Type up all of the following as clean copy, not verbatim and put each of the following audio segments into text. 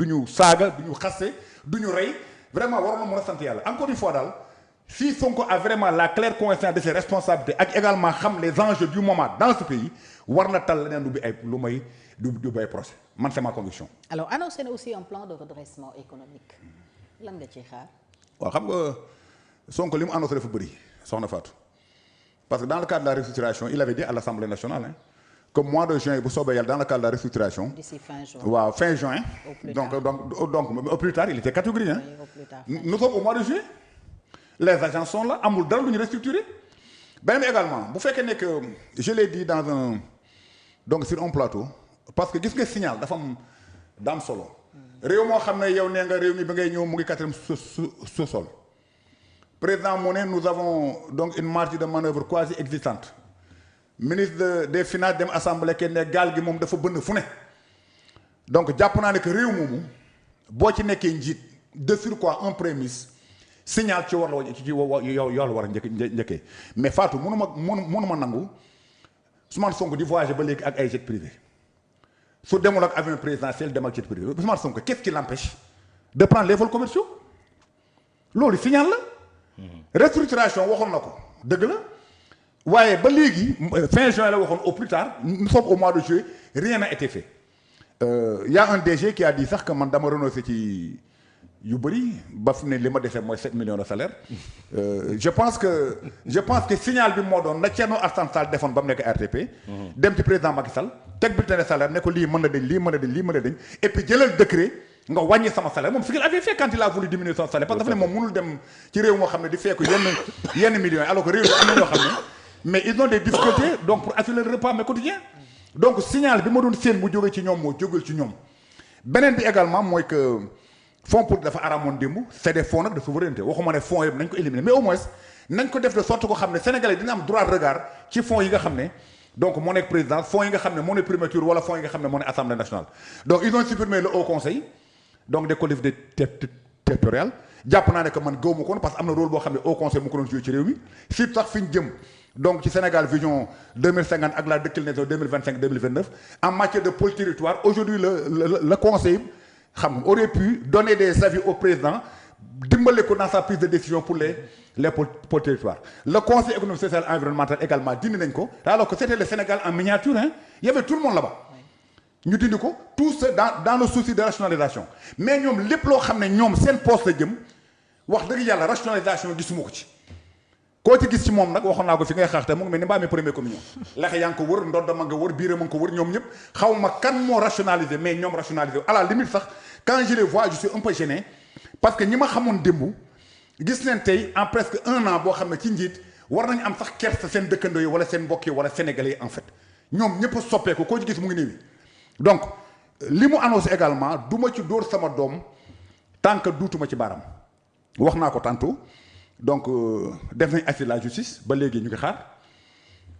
du ñu saaga du ñu xaste du ñu rey vraiment waroon na mën a sant yàlla encore une fois daal si Sonko a vraiment la claire conscience de ses responsabilités ak également xam les enjeux du moment dans ce pays war na tal leneen du bi ay lu may du bay procès man c'est ma conviction. alors annoncé na aussi un plan de redressement économique lan nga ciy xaar. waaw xam nga Sonko li mu annoncé dafa bëri soxna Fatou parce que dans le cadre de la restructuration il avait dit à l'Assemblée nationale hein, que mois de juin bu soobee yàlla dans le cadre de la restructuration. d'ici fin juin. waaw fin juin. donc au plus tard il était catégorique hein. Oui, nous sommes au mois de juillet. les agents sont là amul dara lu ñu restructuré beneen également bu fekkee ne que je l'ai dit dans un donc sur un plateau parce que gis nga signal dafa am solo réew moo xam ne yow nee nga réew mi ba ngay ñëw mu ngi quatrième sous-sol président mu ne nous avons donc une marge de manœuvre quasi existante ministre des finances dem assemblée kenn ne gaal gi moom dafa bënn fu ne donc jàpp naa ne que réew moomu boo ci nekkee njiit de surcroît un prémisse signal ci war la ci yow la war a njëkkee mais Fatou mënuma nangu Ousmane Sonko di voyager ba léegi ak ay jet privé su demul ak avion présidentiel dem ak jet privé Ousmane Sonko qu'est-ce qui l'empêche de prendre les vols commerciaux loolu signal la restructuration waxoon na ko dëgg la waaye ba léegi fin juin la waxoon au plus tard nous sommes au mois de juillet rien n'a été fait y a un DG qui a dit sax que man dama renoncé ci yu bëri ba fi ne li ma defee mooy 7 millions de salaire je pense que signal bi moo doon na Thierno Alassane Sall defoon ba mu nekk RTP. dem ci président Macky Sall teg bulletin de salaire ne ko lii mën na dañ lii mën na dañ lii mën na dañ et puis jëlal décret nga wàññi sama salaire moom ce qu'il avait fait quand il a voulu diminuer son salaire parce que dafa ne moom mënul dem ci réew moo xam ne di fekk yenn millions alors que réew mi am na ñoo xam ne mais ils ont des difficultés donc pour assurer le repas mais quotidien donc signal bi ma doon séen mu jógee ci ñoom moo jógul ci ñoom beneen bi également mooy que fonds pour dafa aramoon démb c'est des fonds nag de souveraineté waxuma ne fonds yëpp nañ ko éliminer mais au moins nañ ko def de sorte ko xam ne sénégalais dina am droit de regard ci fonds yi nga xam ne donc moo nekk présidence fonds yi nga xam ne moo nekk primature wala fonds yi nga xam ne moo nekk assemblée nationale donc ils ont supprimé le haut conseil donc des collectivités territoriales jàpp naa ne que man gëw ma ko parce que am na rôle boo xam ne haut conseil mu ko doon joué ci réew mi surtout sax fi ñu jëm donc ci Sénégal vision 2050 ak la déclinaison 2025-2029 en matière de pôle territoire aujourd'hui le conseil xam nga aurait pu donner des avis au président dimbale ko dans sa prise de décision pour les pôles territoires le conseil économique social et environnemental également dindi nañ ko alors que c'était le Sénégal en miniature hein il y avait tout le monde là-bas ñu dindi ko tout ça dans le souci de rationalisation mais ñoom lépp loo xam ne ñoom seen poste la jëm wax dëgg yàlla rationalisation gisuma ko ci koo ci gis ci moom nag waxoon naa ko fi ngay xaaxte mu ngi mel ni mbaamee première communion laxe yaa ngi ko wër ndodda ma nga wër biira ma nga ko wër ñoom ñëpp xaw ma kan moo rationalisé mais ñoom rationalisé à la limite sax quand je les vois je suis un peu gêné parce que ñi ma xamoon démb gis leen tey en presque un an boo xam ne ci njiit war nañu am sax kersa seen dëkkandoo yi wala seen mbokk yi wala sénégalais yi en fait ñoom ñëpp a soppeeku koo ci gis mu ngi néewi donc li mu annoncé également du ma ci dóor sama doom tant que duutuma ci baaraam wax naa ko tantôt donc def nañ assise de la justice ba léegi ñu ngi xaar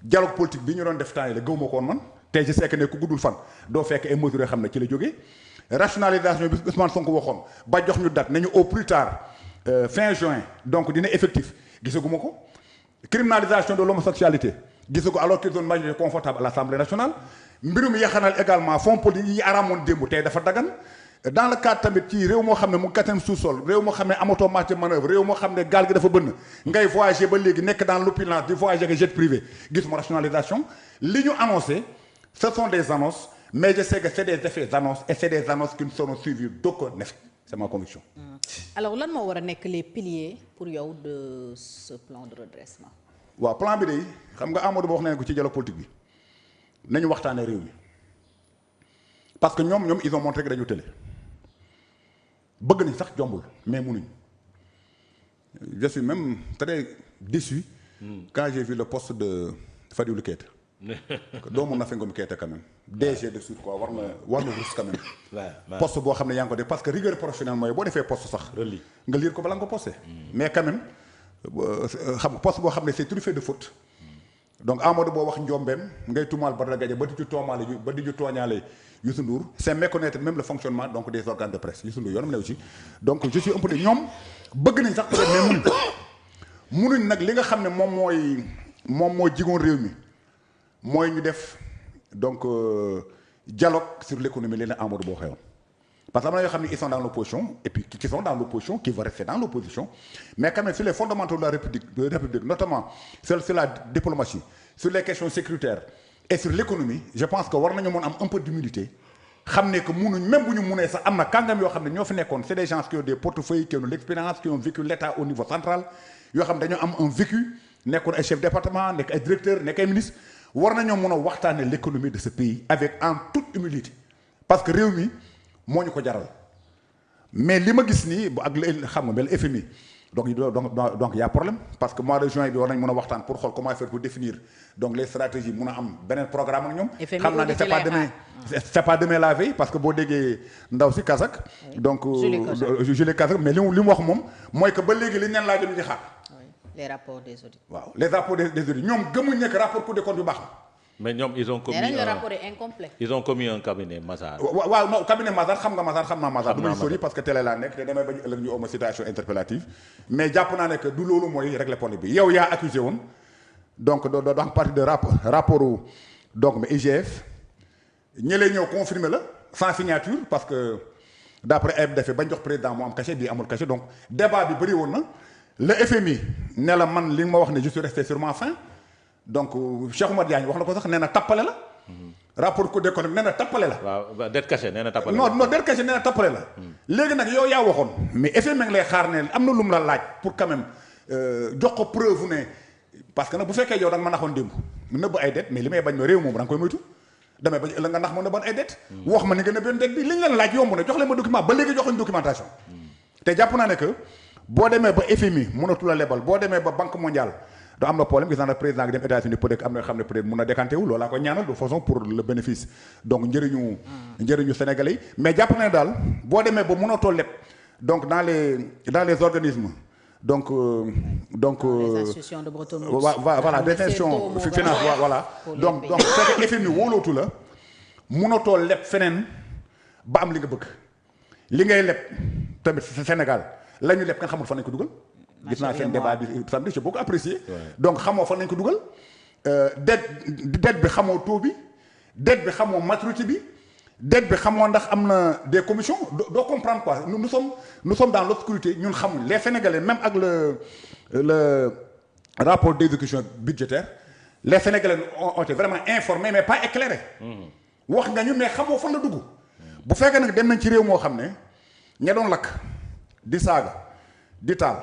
dialogue politique bi ñu doon def temps yi la gëw ma ko woon man tey je sais que ne ku guddul fan doo fekk ay mesures yoo xam ne ci la jógee rationalisation bi Ousmane Sonko waxoon ba jox ñu date nañu au plus tard fin juin donc dina effectif gisaguma ko criminalisation de l'homosexualité gisagu alors qu'ils ont une majorité confortable à l'Assemblée nationale mbirum yaxanal également fonds politique yi araamoon démb tey dafa dagan dans le cadre tamit ci réew moo xam ne mu quatrième sous-sol réew moo xam ne amatoo marge de manœuvre réew moo xam ne gaal gi dafa bënn ngay voyager ba léegi nekk dans l'opulence di voyager avec jet privé gis ma rationalisation li ñu annoncé ce sont des annonces mais je sais que c'est des effets d'annonce et c'est des annonces qui ne seront suivies d'aucun effet c'est ma conviction. alors lan moo war a nekk les piliers pour yow de ce plan de redressement. waaw plan bi de xam nga Amadou Ba wax nañ ko ci dialogue politique bi nañu waxtaanee réew mi parce que ñoom ils ont montré que dañu tële bëgg nañ sax jombul mais munuñ je suis même très déçu quand j'ai vu le poste de Fadilou Keita doomu Nafi Ngom Keita quand même DG de suite quoi war na rus quand même poste boo xam ne yaa ngi ko def parce que rigueur professionnelle mooy boo defee poste sax nga lire ko bala nga ko posté mais quand même xam nga poste boo xam ne c'est truffé de faute donc Amadou boo wax njombeem ngay tuumaal Badara Gadia ba di ci tooñaale Youssou Ndour c'est méconnaître même le fonctionnement donc des organes de presse Youssou Ndour yoonam ne aussi donc je suis un peu de ñoom bëgg nañ sax peut-être mais munuñ nag li nga xam ne moom moo jigoon réew mi mooy ñu def donc dialogue sur l'économie li ne Amadou boo xewoon parce que am na yoo xam ne ils sont dans l'opposition et puis qui sont dans l'opposition qui vont rester dans l'opposition mais quand même sur les fondamentaux de la République notamment sur la diplomatie sur les questions sécuritaires et sur l'économie je pense que war nañu mën am un peu d'humilité xam ne que munuñ même bu ñu munee sax am na kàngam yoo xam ne ñoo fi nekkoon c'est des gens qui ont des portefeuilles qui ont l'expérience qui ont vécu l'État au niveau central yoo xam ne dañoo am un vécu nekkoon ay chef département nekk ay directeur nekk ay ministre war nañoo mën a waxtaane l'économie de ce pays avec en toute humilité parce que réew mi moo ñu ko jaral mais li ma gis nii ak xam nga mel FMI donc y a problème parce que mois de juin bi war nañ mën a waxtaan pour xool comment faire pour définir donc les stratégies mun a am beneen programme ak ñoom. xam naa ne c'est pas demain la veille parce que boo déggee ndaw si Kazak. donc Julie Kazak mais li mu wax moom mooy que ba léegi li ñu leen laajoon ñu ci xaar. les rapports des audits. waaw les rapports des audits ñoom gëmuñ nekk rapport Cour des comptes yu baax la. mais ñoom ils ont commis le rapport est incomplet. ils ont commis un cabinet Mazars. waaw non cabinet Mazars xam naa Mazars du may sori parce que télé laa nekk te damay bañ ëllëg ñu oma situation interpellative mais jàpp naa ne que du loolu mooy régler problème bi yow yaa accusé woon donc dans partie de rapport donc mais IGF ñëlee ñëw confirmer la sans signature parce que d'après AFDF bañ jox président mu am cachet bii amul cachet donc débat bi bëri woon na le FMI ne la man li nga ma wax ne je suis resté sur ma faim donc Cheikh Oumar Diagne wax na ko sax nee na tappale la. rapport Cour des comptes nee na tappale la. waaw dette cachée nee na tappale la. non dette cachée nee na tappale la. léegi nag yow yaa waxoon. mais FMI ngi lay xaar ne am na lu mu la laaj pour quand même jox ko preuve ne parce que nag bu fekkee yow da nga ma naxoon démb nëbb ay dette mais li may bañ ma réew moom da nga koy moytu damay bañ la nga nax ma nëbboon ay dette. wax ma ni nga nëbboon dette bi li ñu leen laaj yomb na jox leen ma document ba léegi joxuñ documentation. te jàpp naa ne que boo demee ba FMI mënatu la lebal boo demee ba Banque mondiale. do am na problème gis naa ne président gi dem États-Unis peut-être am na xam ne peut-être mun na décanté wu loolu laa ko ñaanal de façon pour le bénéfice donc njëriñu Sénégalais yi mais jàpp na ne daal boo demee ba mënatoo leb donc dans les organismes donc les institutions de Bretton Woods voilà des institutions finance voilà donc c'est que FMI wóolootu la mënatoo leb feneen ba am li nga bëgg li ngay leb tamit Sénégal la ñu leb nga xamul fan nañ ko dugal gis naa seen débat bi samedi j'ai beaucoup apprécié donc xamoo fan lañ ko dugal dette bi xamoo taux bi dette bi xamoo maturité bi dette bi xamoo ndax am na des commissions doo comprendre quoi nous sommes dans l'obscurité ñun xamuñ les Sénégalais même ak le rapport d'exécution budgétaire les Sénégalais ont été vraiment informés mais pas éclairés wax nga ñu mais xamoo fan la dugg bu fekkee nag dem nañ ci réew moo xam ne ña doon lakk di saaga di taal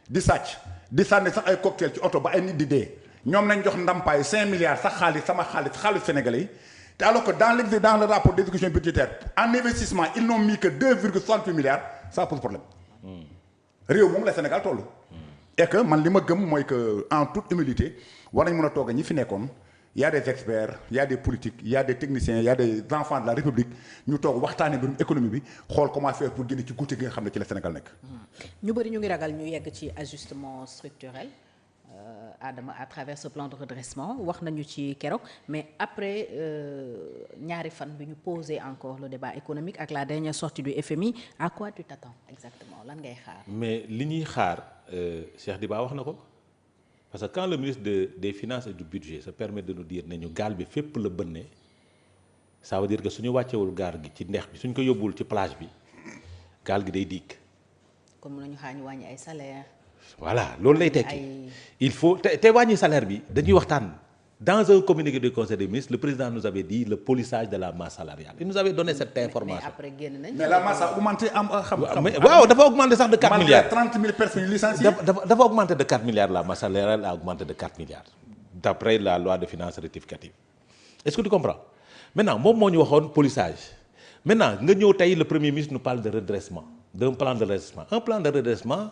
di sàcc di sànni sax ay cocktail ci oto ba ay nit di dee ñoom nañ jox ndampaay 5 milliards sax xaalis sénégalais yi te alors que dans le rapport d'exécution budgétaire en investissement ils n'ont mis que 2,68 milliards ça pose problème réew moom la Sénégal toll et que man li ma gëm mooy que en toute humilité war nañ mën a toog ñi fi nekkoon y a des experts y a des politiques y a des techniciens y a des enfants de la République ñu toog waxtaanee mbirum économie bi xool comment faire pour génne ci guute gi nga xam ne ci la Sénégal nekk. ñu bëri ñu ngi ragal ñu yegg ci ajustement structurel Adama à travers ce plan de redressement wax nañu ci keroog mais après ñaari fan bi ñu poser encore le débat économique ak la dernière sortie du FMI à quoi tu t'attends exactement lan ngay xaar. mais li ñuy xaar Cheikh Diba wax na ko. parce que quand le ministre des finances et du budget se permet de nous dire ne ñu gaal bi fépp la bënne ça veut dire que suñu wàccewul gaal gi ci ndex bi suñ ko yóbbuwul ci plage bi gaal gi day diig. comme nañu xaar ñu wàññi ay salaire voilà loolu lay tekki il faut te wàññi salaire bi dañuy waxtaan dans un communiqué du conseil des ministres le président nous avait dit le polissage de la masse salariale il nous avait donné cette information. mais après génn nañ. mais la masse a augmenté waaw dafa augmenté sax de 4 milliards. 30 000 personnes licenciées. dafa augmenté de 4 milliards la masse salariale a augmenté de 4 milliards d'après la loi de finances rectificative est-ce que tu comprends maintenant moom moo ñu waxoon polissage maintenant nga ñëw tey le premier ministre nous parle de redressement d'un plan de redressement un plan de redressement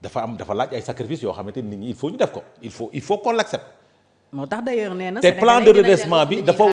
dafa laaj ay sacrifices yoo xamante nit ñi il faut ñu def ko il faut qu'on l'accepte. moo tax d'ailleurs nee na te plan de redressement bi dafa